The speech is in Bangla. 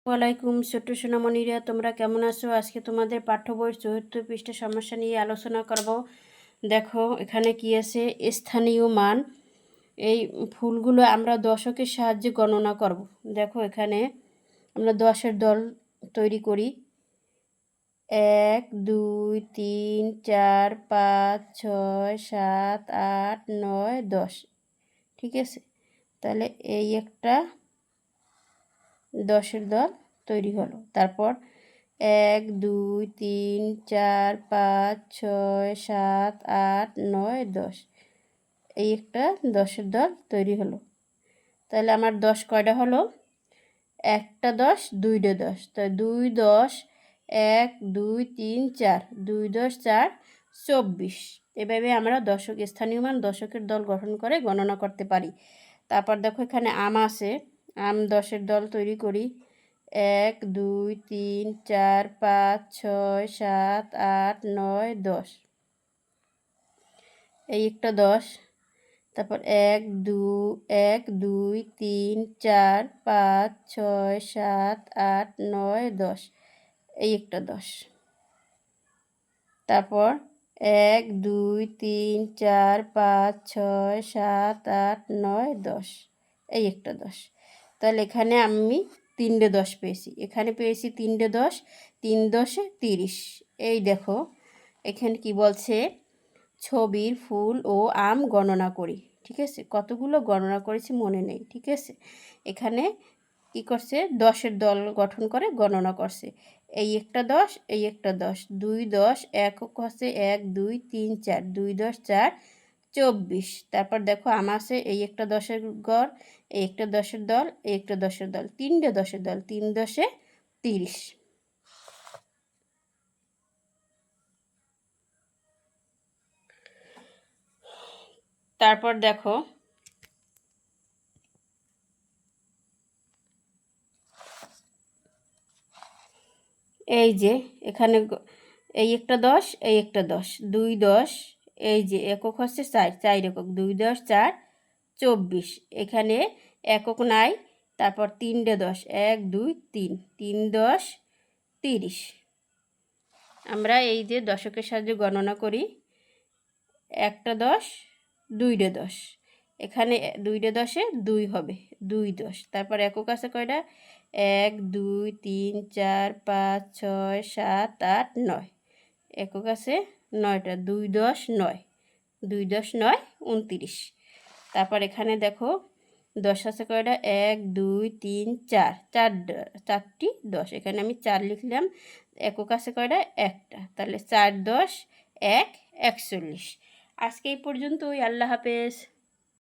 ওয়ালাইকুম ছোট্ট সোনামণিরা, তোমরা কেমন আছো? আজকে তোমাদের পাঠ্য বইয়ের 74 পৃষ্ঠা সমস্যা নিয়ে আলোচনা করব। দেখো এখানে কি আছে, স্থানীয় মান। এই ফুলগুলো আমরা দশকের সাহায্যে গণনা করব। দেখো এখানে আমরা 10-এর দল তৈরি করি। 1 2 3 4 5 6 7 8 9 10। ঠিক আছে, তাহলে এই একটা 10-এর দল তৈরি হলো। তারপর 1 2 3 4 5 6 7 8 9 10, এই একটা 10-এর দল তৈরি হলো। তাহলে আমার 10 কয়টা হলো? একটা 10, দুইটা 10। তাই 2 10 1 2 3 4, 2 10 4 24। এভাবে আমরা স্থানীয় মান দশকের দল গঠন করে গণনা করতে পারি। তারপর দেখো এখানে আম আছে, আম 10-এর দল তৈরি করি। 1 2 3 4 5 6 7 8 9 10, এই একটা 10। তারপর 1 2 3 4 5 6 7 8 9 10, এই একটা 10। তারপর 1 2 3 4 5 6 7 8 9 10, এই একটা 10। তাহলে এখানে আমি 3টে 10 পেয়েছি, এখানে পেয়েছি 3টে 10, 3 10 30। এই দেখো এখানে কি বলছে, ছবির ফুল ও আম গণনা করি। ঠিক আছে, কতগুলো গণনা করেছি মনে নেই। ঠিক আছে, এখানে কি করছে, 10-এর দল গঠন করে গণনা করছে। এই একটা 10, এই একটা 10, 2 10 একক হচ্ছে 1 2 3 4, 2 10 4 24। তারপর দেখো আম আছে, এই একটা 10-এর গড়, এই একটা 10-এর দল, এই একটা 10-এর দল, 3টে 10-এর দল, 3 10 30। তারপর দেখো এই যে এখানে এই একটা 10, এই একটা 10, 2 10, এই যে একক হচ্ছে 4, 4 একক, 2 10 4 24। এখানে একক নাই। তারপর 3টে 10, 1 2 3, 3 10 30। আমরা এই যে দশকের সাহায্যে গণনা করি, একটা 10, 2টে 10, এখানে 2টে 10-এ 2 হবে, 2 10। তারপর একক আছে কয়টা? 1 2 3 4 5 6 7 8 9, একক আছে 9টা, 2 10 9, 2 10 9 29। তারপর এখানে দেখো 10 আছে কয়টা? 1 2 3 4, 4টি 10, এখানে আমি 4 লিখলাম। একক আছে কয়টা? একটা, তাহলে 4 10 1 41। আজকে এই পর্যন্তই। আল্লাহ হাফেজ।